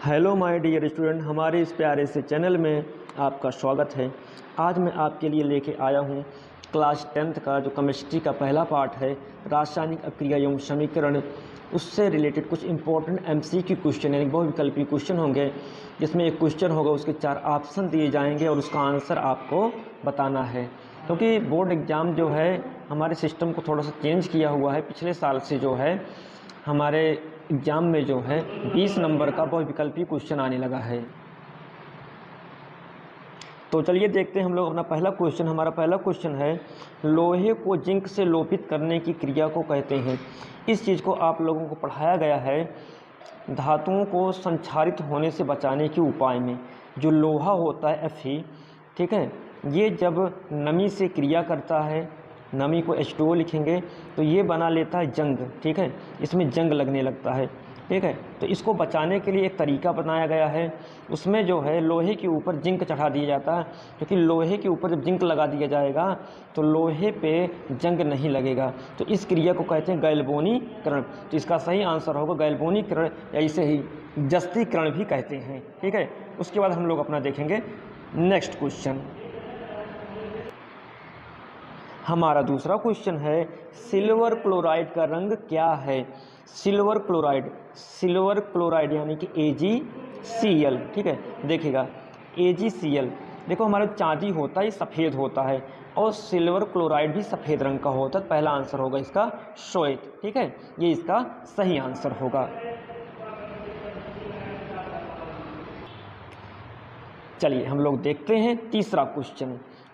Hello my dear student, हमारे इस प्यारे से चैनल में आपका स्वागत है। आज मैं आपके लिए लेके आया हूँ क्लास 10th का जो केमिस्ट्री का पहला पार्ट है, रासायनिक अभिक्रिया एवं समीकरण। उससे रिलेटेड कुछ इंपॉर्टेंट एमसीक्यू क्वेश्चन यानी बहुविकल्पी क्वेश्चन होंगे, जिसमें एक क्वेश्चन होगा, उसके 4 ऑप्शन दिए जाएंगे और उसका आंसर आपको बताना है। क्योंकि बोर्ड एग्ज़ाम जो है हमारे सिस्टम को थोड़ा सा चेंज किया हुआ है। पिछले साल से जो है हमारे एग्ज़ाम में जो है 20 नंबर का बहुविकल्पी क्वेश्चन आने लगा है। तो चलिए देखते हैं हम लोग अपना पहला क्वेश्चन। हमारा पहला क्वेश्चन है, लोहे को जिंक से लोपित करने की क्रिया को कहते हैं। इस चीज़ को आप लोगों को पढ़ाया गया है धातुओं को संक्षारित होने से बचाने के उपाय में। जो लोहा होता है Fe, ठीक है, ये जब नमी से क्रिया करता है, नमी को H2O लिखेंगे तो ये बना लेता है जंग, ठीक है, इसमें जंग लगने लगता है, ठीक है। तो इसको बचाने के लिए एक तरीका बनाया गया है, उसमें जो है लोहे के ऊपर जिंक चढ़ा दिया जाता है, क्योंकि लोहे के ऊपर जब जिंक लगा दिया जाएगा तो लोहे पे जंग नहीं लगेगा। तो इस क्रिया को कहते हैं गैल्वेनीकरण। तो इसका सही आंसर होगा गैल्वेनीकरण, या इसे ही जस्तीकरण भी कहते हैं, ठीक है। उसके बाद हम लोग अपना देखेंगे नेक्स्ट क्वेश्चन। हमारा दूसरा क्वेश्चन है, सिल्वर क्लोराइड का रंग क्या है। सिल्वर क्लोराइड यानी कि AgCl, ठीक है। देखिएगा AgCl, देखो हमारा चांदी होता है ये सफ़ेद होता है और सिल्वर क्लोराइड भी सफ़ेद रंग का होता है। पहला आंसर होगा इसका श्वेत, ठीक है, ये इसका सही आंसर होगा। चलिए हम लोग देखते हैं तीसरा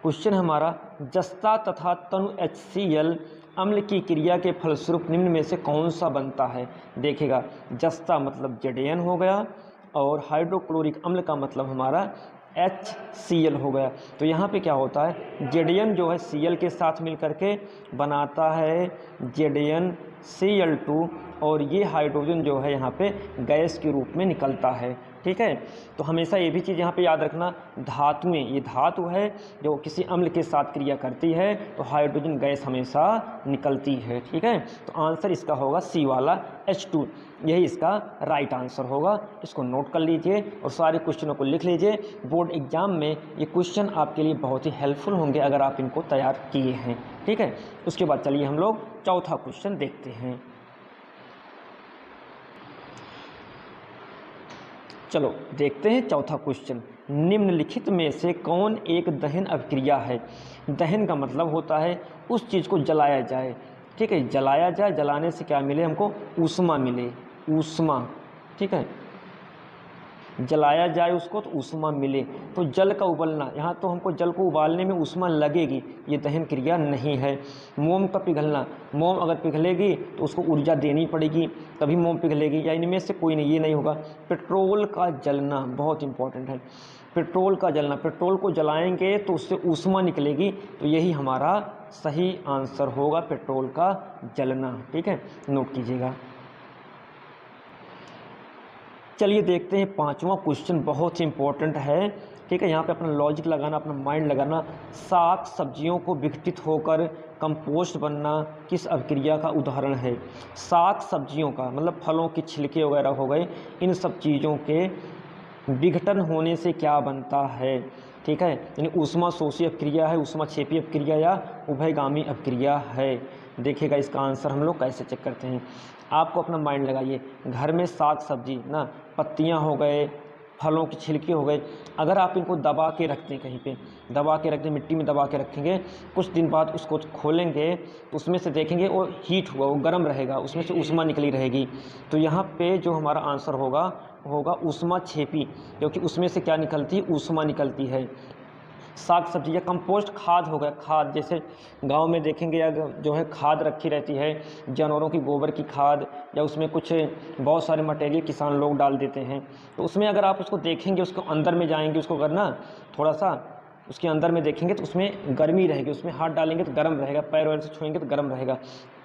क्वेश्चन हमारा, जस्ता तथा तनु HCl अम्ल की क्रिया के फलस्वरूप निम्न में से कौन सा बनता है। देखिएगा जस्ता मतलब Zn हो गया और हाइड्रोक्लोरिक अम्ल का मतलब हमारा HCl हो गया। तो यहाँ पे क्या होता है, Zn जो है Cl के साथ मिल करके बनाता है ZnCl2 और ये हाइड्रोजन जो है यहाँ पे गैस के रूप में निकलता है, ठीक है। तो हमेशा ये भी चीज़ यहाँ पे याद रखना, धातुएं, ये धातु है जो किसी अम्ल के साथ क्रिया करती है तो हाइड्रोजन गैस हमेशा निकलती है, ठीक है। तो आंसर इसका होगा सी वाला H2, यही इसका राइट आंसर होगा। इसको नोट कर लीजिए और सारे क्वेश्चनों को लिख लीजिए। बोर्ड एग्जाम में ये क्वेश्चन आपके लिए बहुत ही हेल्पफुल होंगे अगर आप इनको तैयार किए हैं, ठीक है। उसके बाद चलिए हम लोग चौथा क्वेश्चन देखते हैं। चलो देखते हैं चौथा क्वेश्चन, निम्नलिखित में से कौन एक दहन अभिक्रिया है। दहन का मतलब होता है उस चीज़ को जलाया जाए, ठीक है, जलाया जाए, जलाने से क्या मिले हमको, ऊष्मा मिले, ऊष्मा, ठीक है, जलाया जाए उसको तो ऊष्मा मिले। तो जल का उबलना, यहाँ तो हमको जल को उबालने में ऊष्मा लगेगी, ये दहन क्रिया नहीं है। मोम का पिघलना, मोम अगर पिघलेगी तो उसको ऊर्जा देनी पड़ेगी तभी मोम पिघलेगी, या इनमें से कोई नहीं, ये नहीं होगा। पेट्रोल का जलना बहुत इंपॉर्टेंट है, पेट्रोल का जलना, पेट्रोल को जलाएंगे तो उससे ऊष्मा निकलेगी, तो यही हमारा सही आंसर होगा, पेट्रोल का जलना, ठीक है, नोट कीजिएगा। चलिए देखते हैं पांचवा क्वेश्चन, बहुत ही इंपॉर्टेंट है, ठीक है। यहाँ पे अपना लॉजिक लगाना, अपना माइंड लगाना। साग सब्जियों को विघटित होकर कंपोस्ट बनना किस अभिक्रिया का उदाहरण है। साग सब्जियों का मतलब फलों के छिलके वगैरह हो गए, इन सब चीज़ों के विघटन होने से क्या बनता है, ठीक है, यानी ऊष्मा शोषी अभिक्रिया है, ऊष्मा क्षेपी अभिक्रिया या उभयगामी अभिक्रिया है। देखिएगा इसका आंसर हम लोग कैसे चेक करते हैं। आपको अपना माइंड लगाइए, घर में साग सब्जी ना, पत्तियां हो गए, फलों की छिलके हो गए, अगर आप इनको दबा के रखते हैं, कहीं पे दबा के रखते हैं, मिट्टी में दबा के रखेंगे, कुछ दिन बाद उसको खोलेंगे तो उसमें से देखेंगे वो हीट हुआ, वो गर्म रहेगा, उसमें से ऊष्मा निकली रहेगी। तो यहाँ पे जो हमारा आंसर होगा ऊष्मा क्षेपी, क्योंकि उसमें से क्या निकलती है, ऊष्मा निकलती है। साग सब्जी या कंपोस्ट खाद हो गया, खाद जैसे गांव में देखेंगे या जो है खाद रखी रहती है, जानवरों की गोबर की खाद, या उसमें कुछ बहुत सारे मटेरियल किसान लोग डाल देते हैं। तो उसमें अगर आप उसको देखेंगे, उसको अंदर में जाएंगे, उसको करना थोड़ा सा उसके अंदर में देखेंगे तो उसमें गर्मी रहेगी, उसमें हाथ डालेंगे तो गर्म रहेगा, पैर वैर से छुएंगे तो गर्म रहेगा,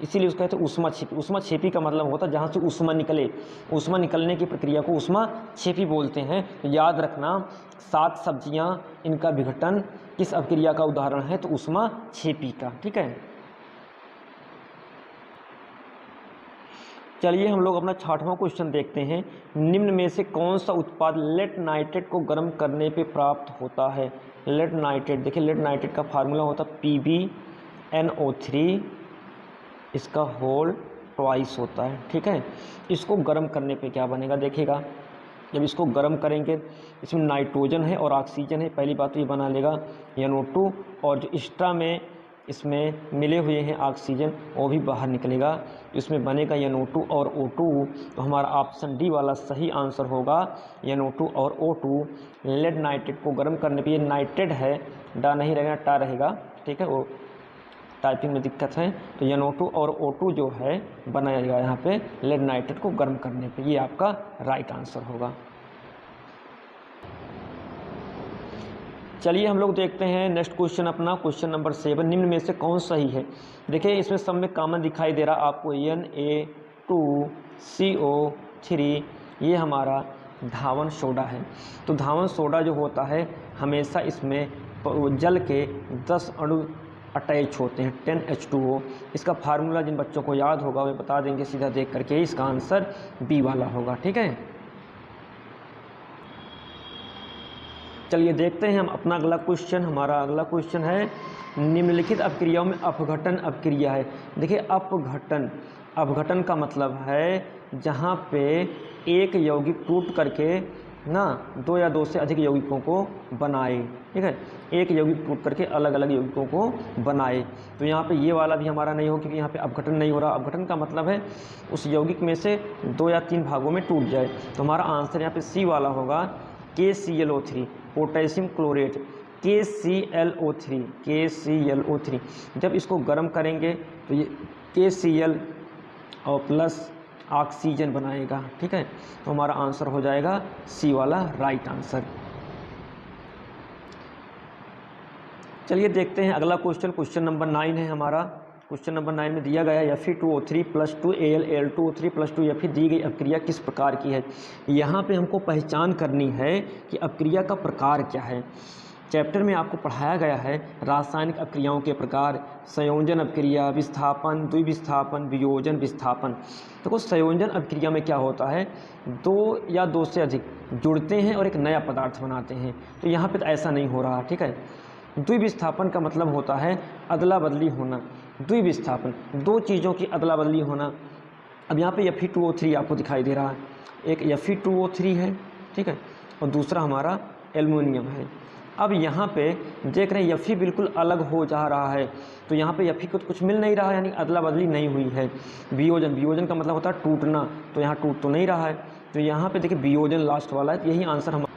इसीलिए उसको कहते हैं ऊष्मा छेपी। ऊष्मा छेपी का मतलब होता है जहाँ से ऊष्मा निकले, ऊष्मा निकलने की प्रक्रिया को ऊष्मा छेपी बोलते हैं। तो याद रखना, साग सब्जियाँ, इनका विघटन किस अभिक्रिया का उदाहरण है, तो ऊष्मा छेपी का, ठीक है। चलिए हम लोग अपना 6वां क्वेश्चन देखते हैं। निम्न में से कौन सा उत्पाद लेड नाइट्रेट को गर्म करने पे प्राप्त होता है? लेड नाइट्रेट, देखिए लेड नाइट्रेट का फार्मूला होता है PbNO3, इसका होल ट्वाइस होता है, ठीक है। इसको गर्म करने पे क्या बनेगा देखिएगा, जब इसको गर्म करेंगे इसमें नाइट्रोजन है और ऑक्सीजन है, पहली बात तो ये बना लेगा NO2, और जो एक्स्ट्रा में इसमें मिले हुए हैं ऑक्सीजन वो भी बाहर निकलेगा, इसमें बनेगा NO2 और O2। तो हमारा ऑप्शन डी वाला सही आंसर होगा NO2 और O2। लेड नाइट्रेट को गर्म करने पे, ये नाइट्रेट है, डा नहीं रहेगा टा रहेगा, ठीक है, वो टाइपिंग में दिक्कत है। तो NO2 और O2 जो है बनाएगा यहाँ पे लेड नाइट्रेट को गर्म करने पे, ये आपका राइट आंसर होगा। चलिए हम लोग देखते हैं नेक्स्ट क्वेश्चन अपना, क्वेश्चन नंबर 7। निम्न में से कौन सही है? देखिए इसमें सब में कॉमन दिखाई दे रहा आपको Na2CO3, ये हमारा धावन सोडा है। तो धावन सोडा जो होता है हमेशा इसमें जल के 10 अणु अटैच होते हैं, 10H2O। इसका फार्मूला जिन बच्चों को याद होगा वे बता देंगे सीधा देख करके, इसका आंसर बी वाला होगा, ठीक है। चलिए देखते हैं हम अपना अगला क्वेश्चन। हमारा अगला क्वेश्चन है निम्नलिखित अपक्रियाओं में अपघटन अपक्रिया है। देखिए अपघटन, अपघटन का मतलब है जहाँ पे एक यौगिक टूट करके ना 2 या 2 से अधिक यौगिकों को बनाए, ठीक है, एक यौगिक टूट करके अलग अलग यौगिकों को बनाए। तो यहाँ पे ये वाला भी हमारा नहीं हो, क्योंकि यहाँ पे अपघटन नहीं हो रहा। अपघटन का मतलब है उस यौगिक में से 2 या 3 भागों में टूट जाए। तो हमारा आंसर यहाँ पे सी वाला होगा, KClO3, पोटेशियम क्लोरेट, KClO3। जब इसको गर्म करेंगे तो ये KCl और प्लस ऑक्सीजन बनाएगा, ठीक है। तो हमारा आंसर हो जाएगा सी वाला राइट आंसर। चलिए देखते हैं अगला क्वेश्चन, क्वेश्चन नंबर 9 है हमारा। क्वेश्चन नंबर 9 में दिया गया है Fe2O3 + 2Al2O3 + 2Fe दी गई अपक्रिया किस प्रकार की है? यहाँ पे हमको पहचान करनी है कि अपक्रिया का प्रकार क्या है। चैप्टर में आपको पढ़ाया गया है रासायनिक अपक्रियाओं के प्रकार, संयोजन अपक्रिया, विस्थापन, द्विविस्थापन, वियोजन, विस्थापन। देखो संयोजन अपक्रिया में क्या होता है, 2 या 2 से अधिक जुड़ते हैं और एक नया पदार्थ बनाते हैं। तो यहाँ पे तो ऐसा नहीं हो रहा, ठीक है। द्विविस्थापन का मतलब होता है अदला बदली होना। द्विविस्थापन 2 चीज़ों की अदला बदली होना। अब यहाँ पे Fe2O3 आपको दिखाई दे रहा है, एक Fe2O3 है, ठीक है, और दूसरा हमारा एल्युमिनियम है। अब यहाँ पे देख रहे हैं Fe बिल्कुल अलग हो जा रहा है, तो यहाँ पे Fe को कुछ मिल नहीं रहा है, यानी अदला बदली नहीं हुई है। वियोजन, वियोजन का मतलब होता है टूटना, तो यहाँ टूट तो नहीं रहा है। तो यहाँ पे देखिए वियोजन लास्ट वाला है, यही आंसर हमारा,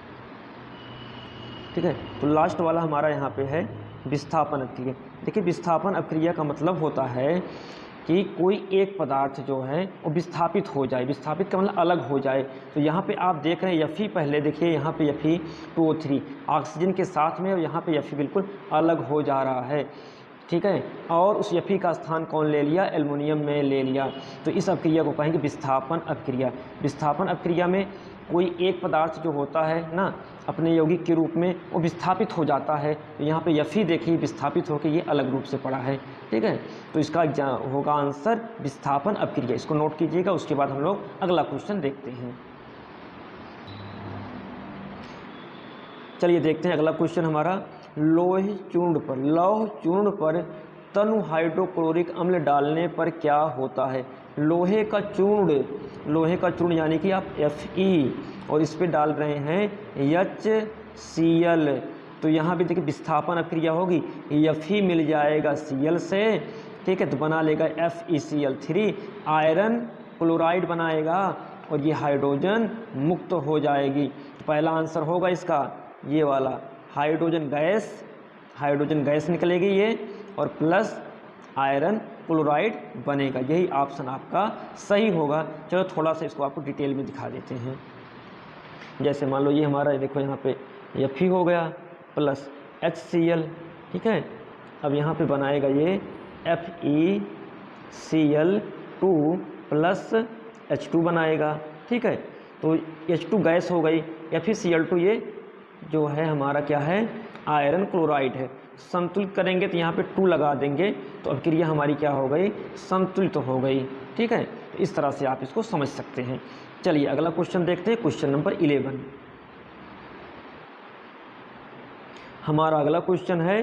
ठीक है। तो लास्ट वाला हमारा यहाँ पे है विस्थापन अपक्रिया। देखिए विस्थापन अपक्रिया का मतलब होता है कि कोई एक पदार्थ जो है वो विस्थापित हो जाए। विस्थापित का मतलब अलग हो जाए। तो यहाँ पे आप देख रहे हैं Fe, पहले देखिए यहाँ पे Fe2O3 ऑक्सीजन के साथ में, और यहाँ पे Fe बिल्कुल अलग हो जा रहा है, ठीक है। और उस Fe का स्थान कौन ले लिया, एल्युमिनियम में ले लिया। तो इस अपक्रिया को कहेंगे विस्थापन अपक्रिया। विस्थापन अपक्रिया में कोई एक पदार्थ जो होता है ना अपने यौगिक के रूप में वो विस्थापित हो जाता है। तो यहाँ पे Fe देखिए विस्थापित होकर ये अलग रूप से पड़ा है, ठीक है। तो इसका होगा आंसर विस्थापन अपक्रिया, इसको नोट कीजिएगा। उसके बाद हम लोग अगला क्वेश्चन देखते हैं। चलिए देखते हैं अगला क्वेश्चन हमारा, लौह चूर्ण पर तनु हाइड्रोक्लोरिक अम्ल डालने पर क्या होता है? लोहे का चूर्ण यानी कि आप Fe और इस पे डाल रहे हैं HCl, तो यहाँ भी देखिए विस्थापन अपक्रिया होगी, Fe मिल जाएगा Cl से, ठीक है, तो बना लेगा FeCl3, आयरन क्लोराइड बनाएगा और ये हाइड्रोजन मुक्त हो जाएगी। तो पहला आंसर होगा इसका ये वाला, हाइड्रोजन गैस निकलेगी ये, और प्लस आयरन क्लोराइड बनेगा, यही ऑप्शन आपका सही होगा। चलो थोड़ा सा इसको आपको डिटेल में दिखा देते हैं। जैसे मान लो ये हमारा देखो यहाँ पे Fe हो गया प्लस HCl, ठीक है। अब यहाँ पे बनाएगा ये FeCl2 प्लस H2 बनाएगा, ठीक है। तो H2 गैस हो गई, FeCl2 ये जो है हमारा क्या है, आयरन क्लोराइड है। संतुलित करेंगे तो यहाँ पे 2 लगा देंगे, तो अपक्रिया हमारी क्या हो गई, संतुलित हो गई, ठीक है। तो इस तरह से आप इसको समझ सकते हैं। चलिए अगला क्वेश्चन देखते हैं, क्वेश्चन नंबर 11। हमारा अगला क्वेश्चन है,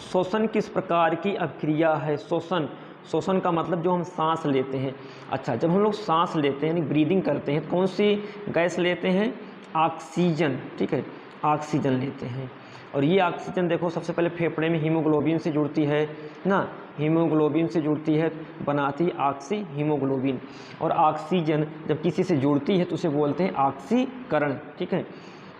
श्वसन किस प्रकार की अभिक्रिया है। श्वसन का मतलब जो हम सांस लेते हैं। अच्छा, जब हम लोग सांस लेते हैं यानी ब्रीदिंग करते हैं, कौन सी गैस लेते हैं? ऑक्सीजन। ठीक है, ऑक्सीजन लेते हैं। और ये ऑक्सीजन देखो सबसे पहले फेफड़े में हीमोग्लोबिन से जुड़ती है ना, हीमोग्लोबिन से जुड़ती है, बनाती है ऑक्सी हीमोग्लोबिन। और ऑक्सीजन जब किसी से जुड़ती है तो उसे बोलते हैं ऑक्सीकरण। ठीक है,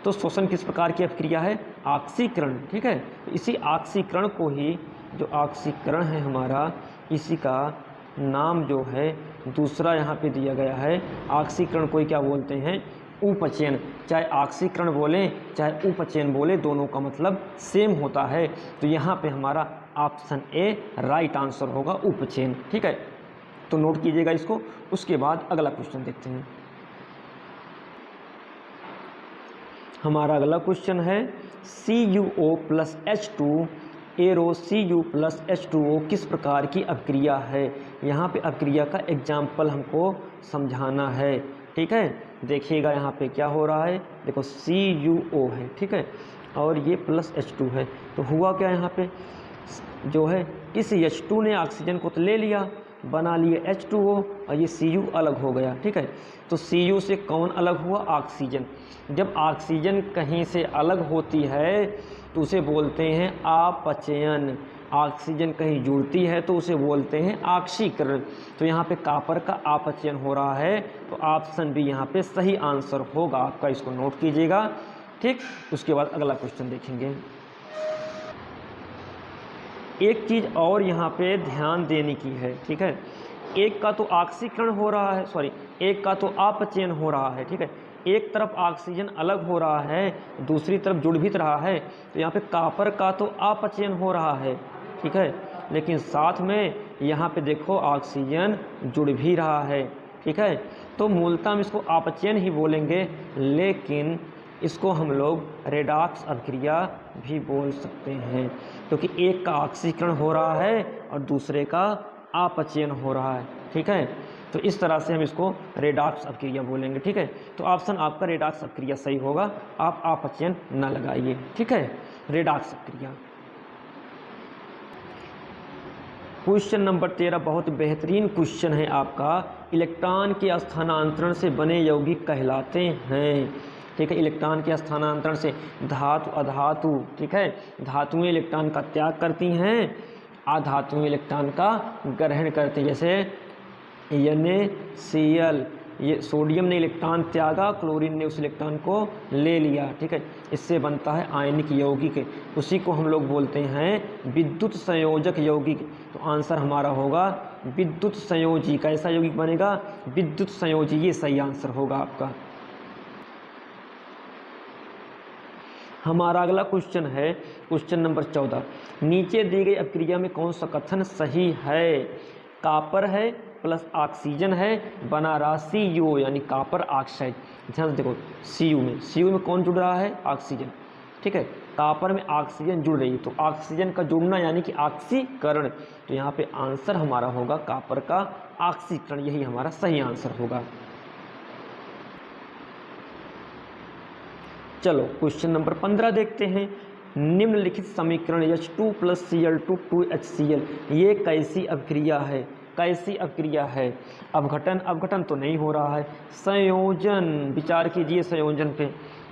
तो श्वसन किस प्रकार की अभिक्रिया है? ऑक्सीकरण। ठीक है, तो इसी ऑक्सीकरण को ही, जो ऑक्सीकरण है हमारा, इसी का नाम जो है दूसरा यहाँ पे दिया गया है। ऑक्सीकरण को ही क्या बोलते हैं? उपचयन। चाहे ऑक्सीकरण बोलें चाहे उपचयन बोले, दोनों का मतलब सेम होता है। तो यहाँ पे हमारा ऑप्शन ए राइट आंसर होगा, उपचयन। ठीक है, तो नोट कीजिएगा इसको। उसके बाद अगला क्वेश्चन देखते हैं। हमारा अगला क्वेश्चन है, CuO plus H2 arrow Cu plus H2O किस प्रकार की अभिक्रिया है। यहाँ पे अभिक्रिया का एग्जाम्पल हमको समझाना है। ठीक है, देखिएगा यहाँ पे क्या हो रहा है। देखो CuO है, ठीक है, और ये प्लस H2 है। तो हुआ क्या यहाँ पे, जो है इस H2 ने ऑक्सीजन को तो ले लिया, बना लिए H2O, और ये Cu अलग हो गया। ठीक है, तो Cu से कौन अलग हुआ? ऑक्सीजन। जब ऑक्सीजन कहीं से अलग होती है तो उसे बोलते हैं अपचयन। ऑक्सीजन कहीं जुड़ती है तो उसे बोलते हैं ऑक्सीकरण। तो यहाँ पे कॉपर का अपचयन हो रहा है, तो ऑप्शन बी यहाँ पे सही आंसर होगा आपका, इसको नोट कीजिएगा। ठीक, उसके बाद अगला क्वेश्चन देखेंगे। एक चीज़ और यहाँ पे ध्यान देने की है। ठीक है, एक का तो ऑक्सीकरण हो रहा है, सॉरी, एक का तो अपचयन हो रहा है। ठीक है, एक तरफ ऑक्सीजन अलग हो रहा है, दूसरी तरफ जुड़ भी रहा है। तो यहाँ पे कॉपर का तो अपचयन हो रहा है। ठीक है, लेकिन साथ में यहाँ पे देखो ऑक्सीजन जुड़ भी रहा है। ठीक है, तो मूलतः हम इसको अपचयन ही बोलेंगे, लेकिन इसको हम लोग रेडॉक्स अभिक्रिया भी बोल सकते हैं, क्योंकि एक का ऑक्सीकरण हो रहा है और दूसरे का अपचयन हो रहा है। ठीक है, तो इस तरह से हम इसको रेडॉक्स अभिक्रिया बोलेंगे। ठीक है, तो ऑप्शन आपका रेडॉक्स अभिक्रिया सही होगा, आप अपचयन न लगाइए। ठीक है, रेडॉक्स अभिक्रिया। क्वेश्चन नंबर 13 बहुत बेहतरीन क्वेश्चन है आपका। इलेक्ट्रॉन के स्थानांतरण से बने यौगिक कहलाते हैं। ठीक है, इलेक्ट्रॉन के स्थानांतरण से धातु अधातु, ठीक है, धातुएं इलेक्ट्रॉन का त्याग करती हैं, अधातुएं इलेक्ट्रॉन का ग्रहण करती हैं। जैसे NaCl, ये सोडियम ने इलेक्ट्रॉन त्यागा, क्लोरीन ने उस इलेक्ट्रॉन को ले लिया। ठीक है, इससे बनता है आयनिक यौगिक, उसी को हम लोग बोलते हैं विद्युत संयोजक यौगिक। तो आंसर हमारा होगा विद्युत संयोजी। कैसा यौगिक बनेगा? विद्युत संयोजी, ये सही आंसर होगा आपका। हमारा अगला क्वेश्चन है क्वेश्चन नंबर 14। नीचे दी गई अभिक्रिया में कौन सा कथन सही है? कॉपर है प्लस ऑक्सीजन है, बना रहा Cu यानी कॉपर ऑक्साइड। ध्यान से देखो, Cu में कौन जुड़ रहा है? ऑक्सीजन। ठीक है, कॉपर में ऑक्सीजन जुड़ रही है, तो ऑक्सीजन का जुड़ना यानी कि ऑक्सीकरण। तो यहाँ पे आंसर हमारा होगा कॉपर का ऑक्सीकरण, यही हमारा सही आंसर होगा। चलो क्वेश्चन नंबर 15 देखते हैं। निम्नलिखित समीकरण H2 प्लस Cl2 2HCl ये कैसी अभिक्रिया है? कैसी अभिक्रिया है? अपघटन तो नहीं हो रहा है, संयोजन, विचार कीजिए संयोजन पे।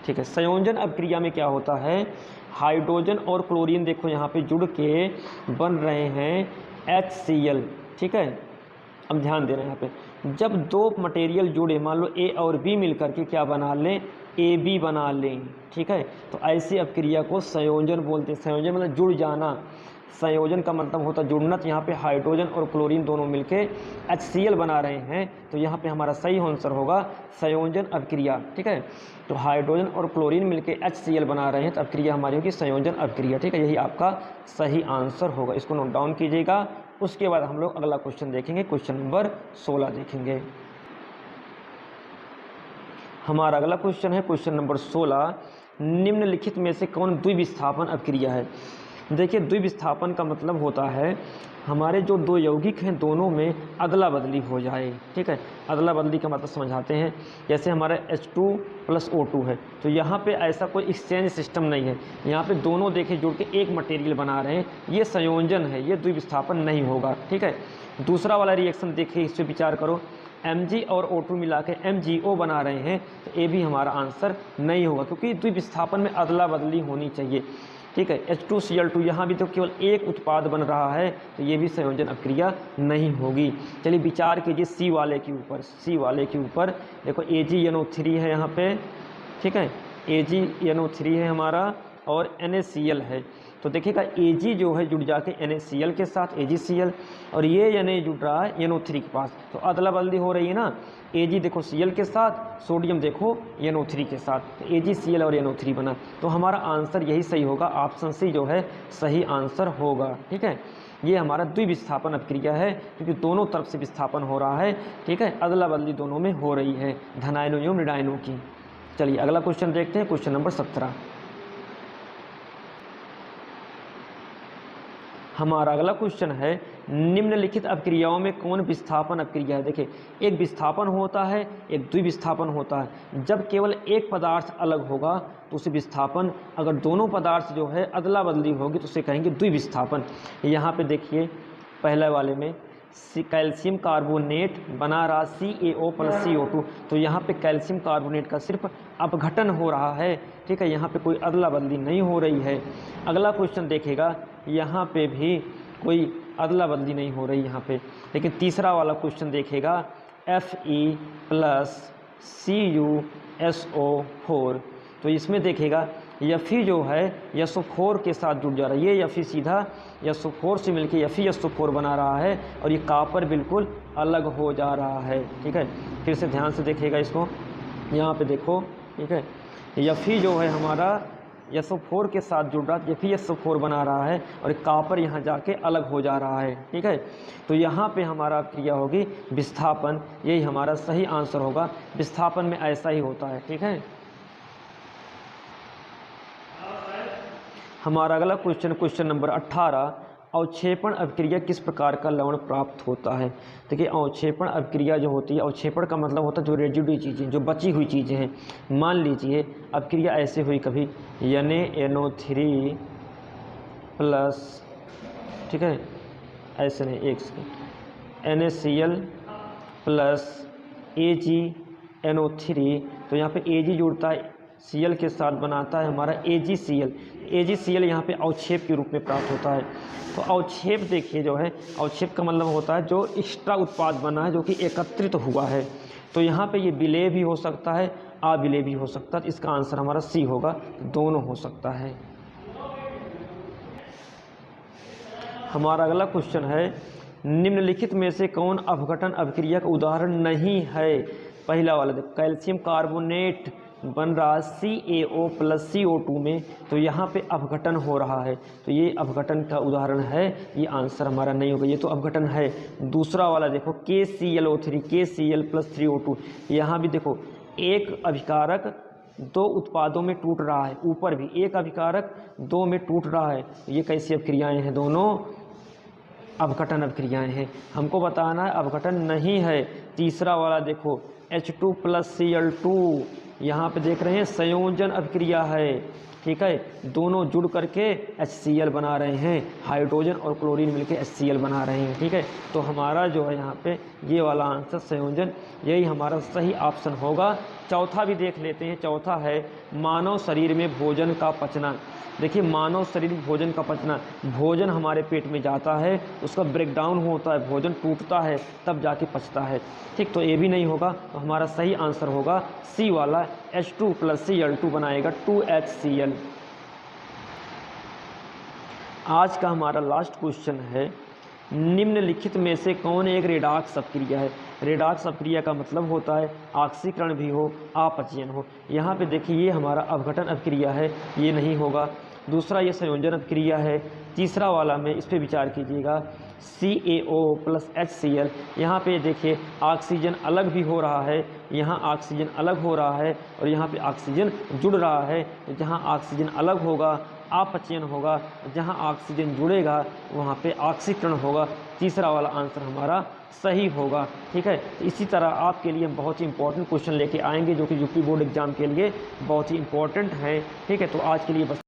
ठीक है, संयोजन अभिक्रिया में क्या होता है? हाइड्रोजन और क्लोरीन देखो यहाँ पे जुड़ के बन रहे हैं HCl। ठीक है, अब ध्यान दे रहे हैं यहाँ पे, जब दो मटेरियल जुड़े, मान लो A और B मिलकर के क्या बना लें? AB बना लें। ठीक है, तो ऐसी अभिक्रिया को संयोजन बोलते हैं। संयोजन मतलब जुड़ जाना, संयोजन का मतलब होता है जुड़ना। तो यहाँ पे हाइड्रोजन और क्लोरीन दोनों मिलके HCl बना रहे हैं, तो यहाँ पे हमारा सही आंसर होगा संयोजन अभिक्रिया। ठीक है, तो हाइड्रोजन और क्लोरीन मिलके HCl बना रहे हैं, तो अभिक्रिया हमारी होगी संयोजन अभिक्रिया। ठीक है, यही आपका सही आंसर होगा, इसको नोट डाउन कीजिएगा। उसके बाद हम लोग अगला क्वेश्चन देखेंगे, क्वेश्चन नंबर 16 देखेंगे। हमारा अगला क्वेश्चन है क्वेश्चन नंबर 16। निम्नलिखित में से कौन द्विविस्थापन अभिक्रिया है? देखिए द्विविस्थापन का मतलब होता है हमारे जो दो यौगिक हैं दोनों में अदला बदली हो जाए। ठीक है, अदला बदली का मतलब समझाते हैं। जैसे हमारा H2 + O2 है, तो यहाँ पे ऐसा कोई एक्सचेंज सिस्टम नहीं है। यहाँ पे दोनों देखे जुड़ के एक मटेरियल बना रहे हैं, ये संयोजन है, ये द्विविस्थापन नहीं होगा। ठीक है, दूसरा वाला रिएक्शन देखिए, इस पर विचार करो। Mg और O2 मिला के MgO बना रहे हैं, तो ये भी हमारा आंसर नहीं होगा, क्योंकि द्विविस्थापन में अदला बदली होनी चाहिए। ठीक है, H2Cl2 यहाँ भी तो केवल एक उत्पाद बन रहा है, तो ये भी संयोजन अभिक्रिया नहीं होगी। चलिए विचार कीजिए सी वाले के ऊपर। सी वाले के ऊपर देखो AgNO3 है यहाँ पे। ठीक है, AgNO3 है हमारा और NaCl है। तो देखिएगा Ag जो है जुड़ जाके NaCl के साथ AgCl, और ये Na जुड़ रहा है NO3 के पास, तो अदला बदली हो रही है ना। Ag देखो Cl के साथ, सोडियम देखो NO3 के साथ, तो AgCl और NO3 बना। तो हमारा आंसर यही सही होगा, ऑप्शन सी जो है सही आंसर होगा। ठीक है, ये हमारा द्विविस्थापन अभिक्रिया है, क्योंकि दोनों तरफ से विस्थापन हो रहा है। ठीक है, अदला बदली दोनों में हो रही है, धनायनों एवं ऋणायनों की। चलिए अगला क्वेश्चन देखते हैं, क्वेश्चन नंबर 17। हमारा अगला क्वेश्चन है, निम्नलिखित अभिक्रियाओं में कौन विस्थापन अभिक्रिया है। देखिए, एक विस्थापन होता है, एक द्विविस्थापन होता है। जब केवल एक पदार्थ अलग होगा तो उसे विस्थापन, अगर दोनों पदार्थ जो है अदला बदली होगी तो उसे कहेंगे द्विविस्थापन। यहाँ पे देखिए पहले वाले में कैल्शियम कार्बोनेट बना रहा CaO + CO2, तो यहाँ पे कैल्शियम कार्बोनेट का सिर्फ अपघटन हो रहा है। ठीक है, यहाँ पे कोई अदला बदली नहीं हो रही है। अगला क्वेश्चन देखेगा, यहाँ पे भी कोई अदला बदली नहीं हो रही यहाँ पे। लेकिन तीसरा वाला क्वेश्चन देखेगा, Fe + CuSO4, तो इसमें देखेगा Fe जो है SO4 के साथ जुड़ जा रहा है। ये Fe सीधा SO4 से मिलके FeSO4 बना रहा है, और ये कॉपर बिल्कुल अलग हो जा रहा है। ठीक है, फिर से ध्यान से देखिएगा इसको, यहाँ पे देखो। ठीक है, Fe जो है हमारा SO4 के साथ जुड़ रहा है, FeSO4 बना रहा है, और कॉपर यहाँ जाके अलग हो जा रहा है। ठीक है, तो यहाँ पे हमारा क्रिया होगी विस्थापन, यही हमारा सही आंसर होगा। विस्थापन में ऐसा ही होता है। ठीक है, हमारा अगला क्वेश्चन, क्वेश्चन नंबर 18, अवक्षेपण अभिक्रिया किस प्रकार का लवण प्राप्त होता है। देखिए, अवक्षेपण अभिक्रिया जो होती है, अवक्षेपण का मतलब होता है जो रेजिड्यू चीज़ें, जो बची हुई चीज़ें हैं। मान लीजिए अभिक्रिया ऐसे हुई कभी NaNO3 प्लस, ठीक है, ऐसे नहीं, एक सेकेंड, NaCl प्लस AgNO3, तो यहाँ पे Ag जुड़ता है Cl के साथ, बनाता है हमारा AgCl। AgCl यहाँ पे अवक्षेप के रूप में प्राप्त होता है। तो अवक्षेप देखिए जो है, अवक्षेप का मतलब होता है जो एक्स्ट्रा उत्पाद बना है, जो कि एकत्रित हुआ है। तो यहाँ पे ये विलेय भी हो सकता है, अविलेय भी हो सकता है। इसका आंसर हमारा सी होगा, दोनों हो सकता है। हमारा अगला क्वेश्चन है, निम्नलिखित में से कौन अपघटन अभिक्रिया का उदाहरण नहीं है। पहला वाला देखो, कैल्शियम कार्बोनेट बन रहा CaO + CO2 में, तो यहाँ पे अपघटन हो रहा है, तो ये अपघटन का उदाहरण है, ये आंसर हमारा नहीं होगा, ये तो अपघटन है। दूसरा वाला देखो, KClO3 KCl + 3O2, यहाँ भी देखो एक अभिकारक दो उत्पादों में टूट रहा है, ऊपर भी एक अभिकारक दो में टूट रहा है। ये कैसी अभिक्रियाएँ हैं, दोनों अपघटन अभिक्रियाएँ हैं। हमको बताना है अपघटन नहीं है। तीसरा वाला देखो, H2 + Cl2, यहाँ पे देख रहे हैं संयोजन अभिक्रिया है। ठीक है, दोनों जुड़ करके HCl बना रहे हैं, हाइड्रोजन और क्लोरीन मिलके HCl बना रहे हैं। ठीक है, तो हमारा जो है यहाँ पे ये वाला आंसर संयोजन, यही हमारा सही ऑप्शन होगा। चौथा भी देख लेते हैं। चौथा है, मानव शरीर में भोजन का पचना। देखिए, मानव शरीर में भोजन का पचना, भोजन हमारे पेट में जाता है, उसका ब्रेकडाउन होता है, भोजन टूटता है, तब जाके पचता है। ठीक, तो ये भी नहीं होगा, तो हमारा सही आंसर होगा सी वाला, H2 + Cl2 बनाएगा 2HCl। आज का हमारा लास्ट क्वेश्चन है, निम्नलिखित में से कौन एक रेडॉक्स अभिक्रिया है। रेडॉक्स अभिक्रिया का मतलब होता है ऑक्सीकरण भी हो, अपचयन हो। यहाँ पे देखिए, ये हमारा अपघटन अभिक्रिया है, ये नहीं होगा। दूसरा ये संयोजन अभिक्रिया है। तीसरा वाला में इस पर विचार कीजिएगा, CaO प्लस HCl। यहाँ पे देखिए ऑक्सीजन अलग भी हो रहा है, यहाँ ऑक्सीजन अलग हो रहा है और यहाँ पे ऑक्सीजन जुड़ रहा है। तो जहाँ ऑक्सीजन अलग होगा अपचयन होगा, जहाँ ऑक्सीजन जुड़ेगा वहाँ पे ऑक्सीकरण होगा। तीसरा वाला आंसर हमारा सही होगा। ठीक है, इसी तरह आपके लिए बहुत ही इंपॉर्टेंट क्वेश्चन लेके आएंगे जो कि यूपी बोर्ड एग्जाम के लिए बहुत ही इंपॉर्टेंट है। ठीक है, तो आज के लिए बस